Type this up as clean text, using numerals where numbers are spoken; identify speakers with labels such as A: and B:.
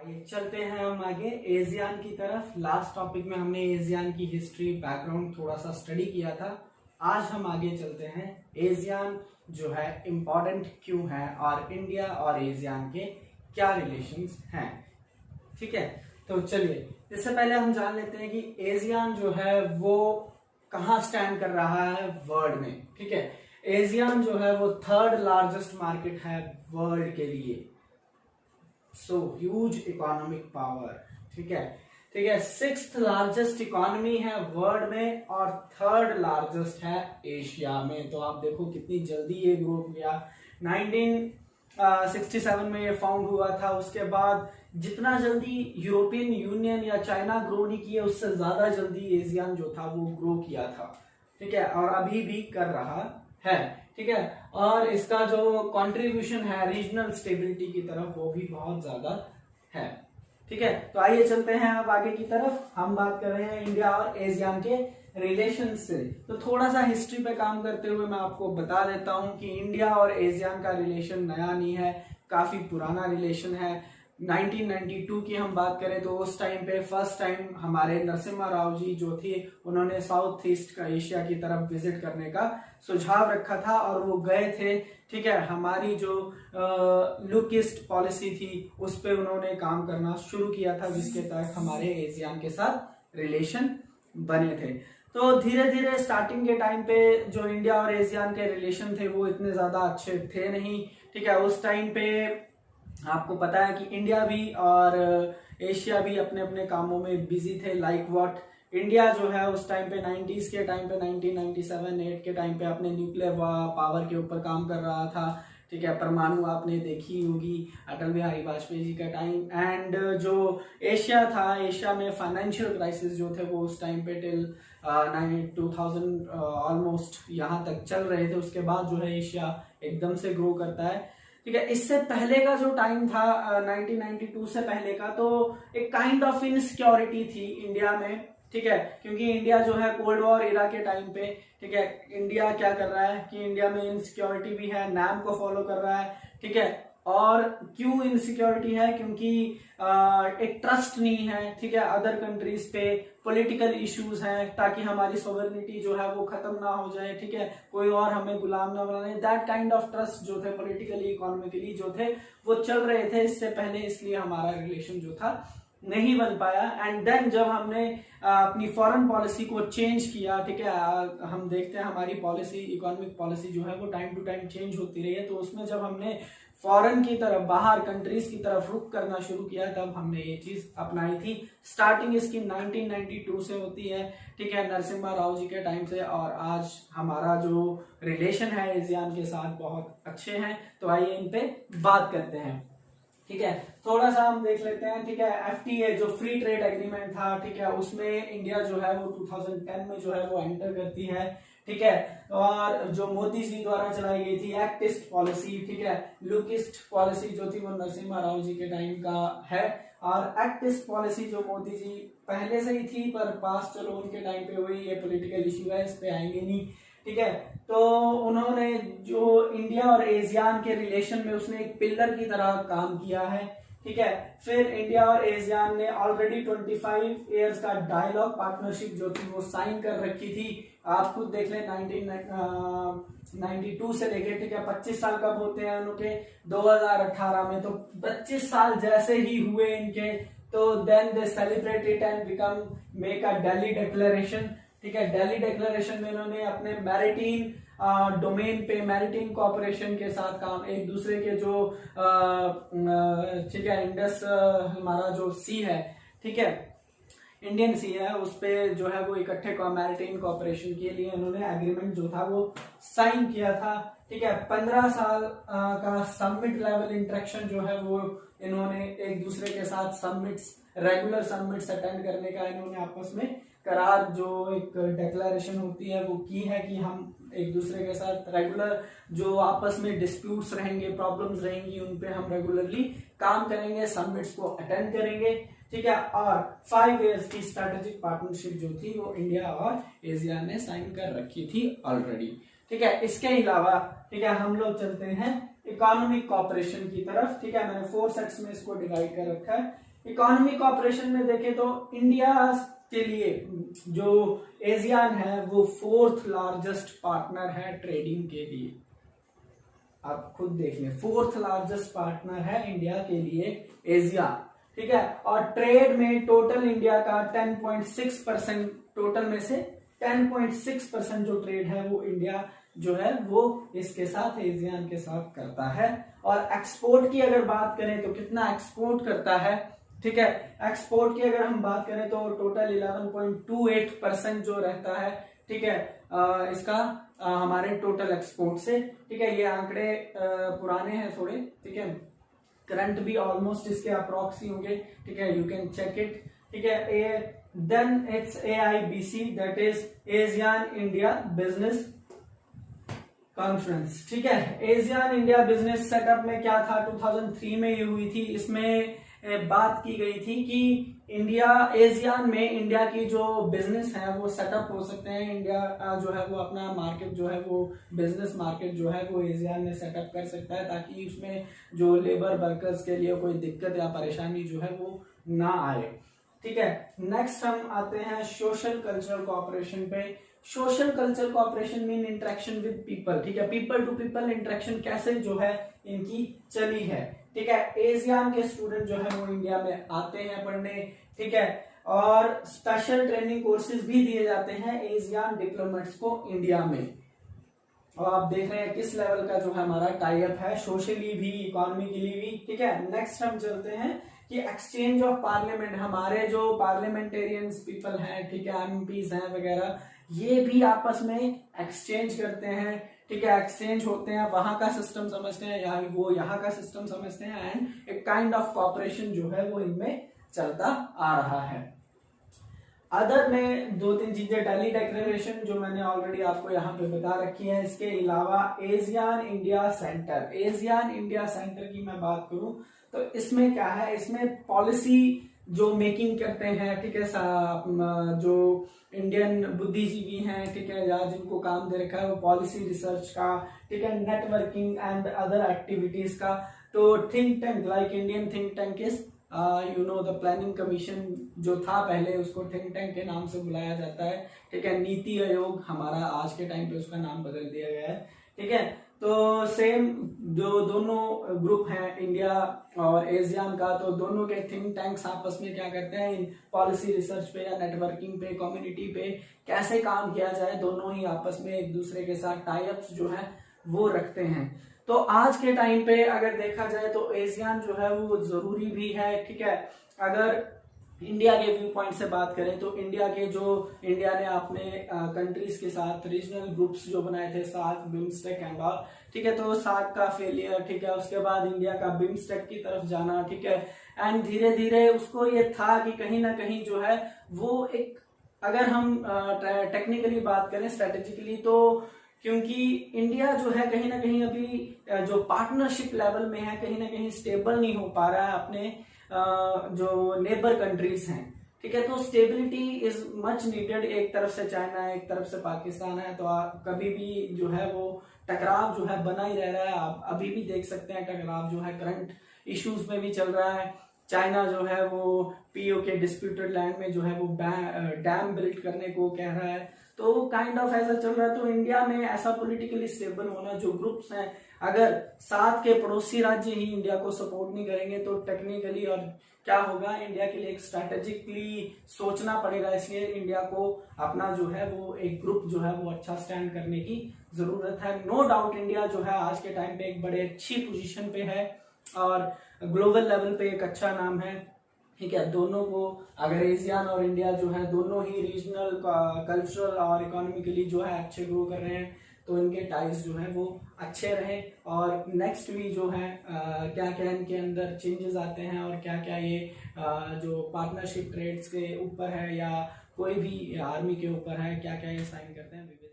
A: आइए चलते हैं हम आगे एशियान की तरफ। लास्ट टॉपिक में हमने एशियान की हिस्ट्री बैकग्राउंड थोड़ा सा स्टडी किया था। आज हम आगे चलते हैं एशियान जो है इम्पोर्टेंट क्यों है और इंडिया और एशियान के क्या रिलेशंस हैं। ठीक है, तो चलिए इससे पहले हम जान लेते हैं कि एशियान जो है वो कहाँ स्टैंड कर रहा है वर्ल्ड में। ठीक है, एशियान जो है वो थर्ड लार्जेस्ट मार्केट है वर्ल्ड के लिए। So huge economic power. ठीक है, सिक्स्थ लार्जेस्ट इकोनॉमी है वर्ल्ड में और थर्ड लार्जेस्ट है एशिया में। तो आप देखो कितनी जल्दी ये ग्रो किया। 1967 में ये फाउंड हुआ था। उसके बाद जितना जल्दी यूरोपियन यूनियन या चाइना ग्रो नहीं किया, उससे ज्यादा जल्दी एशियान जो था वो ग्रो किया था। ठीक है, और अभी भी कर रहा है। ठीक है, और इसका जो कंट्रीब्यूशन है रीजनल स्टेबिलिटी की तरफ वो भी बहुत ज्यादा है। ठीक है, तो आइए चलते हैं अब आगे की तरफ। हम बात कर रहे हैं इंडिया और एशियान के रिलेशन से। तो थोड़ा सा हिस्ट्री पे काम करते हुए मैं आपको बता देता हूं कि इंडिया और एशियान का रिलेशन नया नहीं है, काफी पुराना रिलेशन है। 1992 की हम बात करें तो उस टाइम पे फर्स्ट टाइम हमारे नरसिम्हा राव जी जो थे उन्होंने साउथ ईस्ट का एशिया की तरफ विजिट करने का सुझाव रखा था और वो गए थे। ठीक है, हमारी जो लुक ईस्ट पॉलिसी थी उस पे उन्होंने काम करना शुरू किया था, जिसके तहत हमारे एशियान के साथ रिलेशन बने थे। तो धीरे धीरे स्टार्टिंग के टाइम पे जो इंडिया और एशियान के रिलेशन थे वो इतने ज्यादा अच्छे थे नहीं। ठीक है, उस टाइम पे आपको पता है कि इंडिया भी और एशिया भी अपने अपने कामों में बिजी थे। लाइक व्हाट इंडिया जो है उस टाइम पे 90s के टाइम पे 1997-8 के टाइम पे अपने न्यूक्लियर पावर के ऊपर काम कर रहा था। ठीक है, परमाणु आपने देखी होगी अटल बिहारी वाजपेयी जी का टाइम। एंड जो एशिया था, एशिया में फाइनेंशियल क्राइसिस जो थे वो उस टाइम पे टिल 2000 ऑलमोस्ट यहाँ तक चल रहे थे। उसके बाद जो है एशिया एकदम से ग्रो करता है। ठीक है, इससे पहले का जो टाइम था 1992 से पहले का, तो एक काइंड ऑफ इनसिक्योरिटी थी इंडिया में। ठीक है, क्योंकि इंडिया जो है कोल्ड वॉर इरा के टाइम पे, ठीक है, इंडिया क्या कर रहा है कि इंडिया में इनसिक्योरिटी भी है, नैम को फॉलो कर रहा है। ठीक है, और क्यों इनसिक्योरिटी है? क्योंकि एक ट्रस्ट नहीं है। ठीक है, अदर कंट्रीज पे पॉलिटिकल इश्यूज हैं ताकि हमारी सोवरेनिटी जो है वो खत्म ना हो जाए। ठीक है, कोई और हमें गुलाम ना बनाए। दैट काइंड ऑफ ट्रस्ट जो थे पॉलिटिकली इकोनॉमिकली जो थे वो चल रहे थे इससे पहले, इसलिए हमारा रिलेशन जो था नहीं बन पाया। एंड देन जब हमने अपनी फॉरेन पॉलिसी को चेंज किया, ठीक है, हम देखते हैं हमारी पॉलिसी, इकोनॉमिक पॉलिसी जो है वो टाइम टू टाइम चेंज होती रही है। तो उसमें जब हमने फॉरेन की तरफ, बाहर कंट्रीज की तरफ रुख करना शुरू किया तब हमने ये चीज अपनाई थी। स्टार्टिंग इसकी 1992 से होती है। ठीक है, नरसिम्हा राव जी के टाइम से, और आज हमारा जो रिलेशन है एशियान के साथ बहुत अच्छे हैं। तो आइए इन पे बात करते हैं। ठीक है, थोड़ा सा हम देख लेते हैं। ठीक है, एफटीए जो फ्री ट्रेड एग्रीमेंट था, ठीक है, उसमें इंडिया जो है वो 2010 में जो है वो एंटर करती है। ठीक है, और जो मोदी जी द्वारा चलाई गई थी एक्ट ईस्ट पॉलिसी, ठीक है, लुक ईस्ट पॉलिसी जो थी वो नरसिम्हा राव जी के टाइम का है। और एक्ट ईस्ट पॉलिसी जो मोदी जी पहले से ही थी पर पास चलो उनके टाइम पे हुई, ये पॉलिटिकल इश्यू है, इस पे आएंगे नहीं। ठीक है, तो उन्होंने जो इंडिया और एशियान के रिलेशन में उसने एक पिलर की तरह काम किया है। ठीक है, फिर इंडिया और एशियान ने ऑलरेडी 25 इयर्स का डायलॉग पार्टनरशिप जो थी वो साइन कर रखी थी। आप खुद देख लें 1992 से लेके, ठीक है, 25 साल कब होते हैं उनके? 2018 में। तो 25 साल जैसे ही हुए इनके, तो then they celebrate it and become make a Delhi declaration. ठीक है, दिल्ली डिक्लेरेशन में इन्होंने अपने मैरिटाइम डोमेन पे मैरिटाइम कोऑपरेशन के साथ काम, एक दूसरे के जो ठीक है, इंडस हमारा जो सी है, ठीक है, इंडियन सी है, उस पे जो है वो इकट्ठे मैरिटाइम कोऑपरेशन के लिए इन्होंने एग्रीमेंट जो था वो साइन किया था। ठीक है, 15 साल का समिट लेवल इंटरेक्शन जो है वो इन्होंने एक दूसरे के साथ समिट्स, रेगुलर समिट्स अटेंड करने का इन्होंने आपस में करार, जो एक डिक्लेरेशन होती है वो की है कि हम एक दूसरे के साथ रेगुलर जो आपस में डिस्प्यूट्स रहेंगे, प्रॉब्लम्स रहेंगी, उन पे हम रेगुलरली काम करेंगे, समिट्स को अटेंड करेंगे। ठीक है, और 5 इयर्स की स्ट्रेटेजिक पार्टनरशिप जो थी वो इंडिया और एशिया ने साइन कर रखी थी ऑलरेडी। ठीक है, इसके अलावा ठीक है हम लोग चलते हैं इकोनॉमिक कॉपरेशन की तरफ। ठीक है, मैंने 4 सेक्ट्स में इसको डिवाइड कर रखा है। इकोनॉमी कॉपरेशन में देखें तो इंडिया के लिए जो एशियान है वो 4th लार्जेस्ट पार्टनर है ट्रेडिंग के लिए। आप खुद देख लें, 4th लार्जेस्ट पार्टनर है इंडिया के लिए एशिया, ठीक है। और ट्रेड में टोटल इंडिया का 10.6%, टोटल में से 10.6% जो ट्रेड है वो इंडिया जो है वो इसके साथ, एशियान के साथ करता है। और एक्सपोर्ट की अगर बात करें तो कितना एक्सपोर्ट करता है, ठीक है। एक्सपोर्ट की अगर हम बात करें तो टोटल 11.28% जो रहता है, ठीक है, इसका हमारे टोटल एक्सपोर्ट से, ठीक है। ये आंकड़े पुराने हैं थोड़े, ठीक है, करंट भी ऑलमोस्ट इसके अप्रॉक्सी होंगे, ठीक है, यू कैन चेक इट, ठीक है। Then it's AIBC, that is ASEAN India business conference, ठीक है। एशियान इंडिया बिजनेस सेटअप में क्या था, 2003 में ये हुई थी। इसमें बात की गई थी कि इंडिया, एशियान में इंडिया की जो बिजनेस है वो सेटअप हो सकते हैं। इंडिया जो है वो अपना मार्केट जो है वो बिजनेस मार्केट जो है वो एशियान में सेटअप कर सकता है, ताकि उसमें जो लेबर वर्कर्स के लिए कोई दिक्कत या परेशानी जो है वो ना आए, ठीक है। नेक्स्ट हम आते हैं सोशल कल्चरल कोऑपरेशन पे। Social culture cooperation mean interaction with people, ठीक है। पीपल टू पीपल इंटरेक्शन कैसे जो है इनकी चली है, ठीक है। एशियान के स्टूडेंट जो है वो इंडिया में आते हैं पढ़ने, ठीक है। और स्पेशल ट्रेनिंग कोर्सेज भी दिए जाते हैं एशियान डिप्लोमेट्स को इंडिया में। और आप देख रहे हैं किस लेवल का जो है हमारा टाई अप है, सोशली भी, इकोनॉमिकली भी, ठीक है। नेक्स्ट हम चलते हैं कि एक्सचेंज ऑफ पार्लियामेंट, हमारे जो पार्लियामेंटेरियंस पीपल हैं, ठीक है, MPs हैं वगैरह, ये भी आपस में एक्सचेंज करते हैं, ठीक है, एक्सचेंज होते हैं, वहां का सिस्टम समझते हैं, वो यहाँ का सिस्टम समझते हैं, एंड एक काइंड ऑफ कॉपरेशन जो है वो इनमें चलता आ रहा है। अदर में 2-3 चीजें, दिल्ली डिक्लेरेशन जो मैंने ऑलरेडी आपको यहाँ पे बता रखी है। इसके अलावा ASEAN India centre, ASEAN India centre की मैं बात करूं तो इसमें क्या है, इसमें पॉलिसी जो मेकिंग करते हैं, ठीक है, जो इंडियन बुद्धिजीवी हैं, ठीक है, या जिनको काम दे रखा है वो पॉलिसी रिसर्च का, ठीक है, नेटवर्किंग एंड अदर एक्टिविटीज का। तो think tank like Indian think tank is the planning commission जो था पहले, उसको थिंक टैंक के नाम से बुलाया जाता है, ठीक है। नीति आयोग हमारा आज के टाइम पे उसका नाम बदल दिया गया है, ठीक है। तो सेम जो दोनों ग्रुप हैं इंडिया और एशियान का, तो दोनों के थिंक टैंक्स आपस में क्या करते हैं, इन पॉलिसी रिसर्च पे या नेटवर्किंग पे, कम्युनिटी पे कैसे काम किया जाए, दोनों ही आपस में एक दूसरे के साथ टाई अप्स जो है वो रखते हैं। तो आज के टाइम पे अगर देखा जाए तो एशियान जो है वो जरूरी भी है, ठीक है। अगर इंडिया के व्यू पॉइंट से बात करें तो इंडिया ने अपने कंट्रीज के साथ रीजनल ग्रुप्स जो बनाए थे, सार्क, बिम्स्टेक एंड ऑल, ठीक है। तो सार्क का फेलियर, ठीक है, उसके बाद इंडिया का बिम्स्टेक की तरफ जाना, ठीक है, एंड धीरे धीरे उसको ये था कि कहीं ना कहीं जो है वो एक, अगर हम टेक्निकली बात करें, स्ट्रेटेजिकली, तो क्योंकि इंडिया जो है कहीं ना कहीं अभी जो पार्टनरशिप लेवल में है, कहीं ना कहीं स्टेबल नहीं हो पा रहा है अपने जो नेबर कंट्रीज हैं, ठीक है। तो स्टेबिलिटी इज मच नीडेड। एक तरफ से चाइना है, एक तरफ से पाकिस्तान है, तो कभी भी जो है वो टकराव जो है बना ही रह रहा है। आप अभी भी देख सकते हैं टकराव जो है करंट इश्यूज में भी चल रहा है। चाइना जो है वो POK डिस्प्यूटेड लैंड में जो है वो डैम बिल्ड करने को कह रहा है, तो काइंड ऑफ ऐसा चल रहा है। तो इंडिया में ऐसा पॉलिटिकली स्टेबल होना, जो ग्रुप्स हैं, अगर साथ के पड़ोसी राज्य ही इंडिया को सपोर्ट नहीं करेंगे तो टेक्निकली और क्या होगा, इंडिया के लिए एक स्ट्रैटेजिकली सोचना पड़ेगा। इसलिए इंडिया को अपना जो है वो एक ग्रुप जो है वो अच्छा स्टैंड करने की जरूरत है। नो डाउट इंडिया जो है आज के टाइम पे एक बड़े अच्छी पोजीशन पे है और ग्लोबल लेवल पे एक अच्छा नाम है, ठीक है। दोनों को अगर एशियान और इंडिया जो है दोनों ही रीजनल, कल्चरल और इकोनॉमिकली जो है अच्छे ग्रो कर रहे हैं, तो इनके टाइज जो है वो अच्छे रहे। और नेक्स्ट भी जो है क्या क्या इनके अंदर चेंजेस आते हैं और क्या क्या ये जो पार्टनरशिप ट्रेड्स के ऊपर है या कोई भी आर्मी के ऊपर है, क्या क्या ये साइन करते हैं।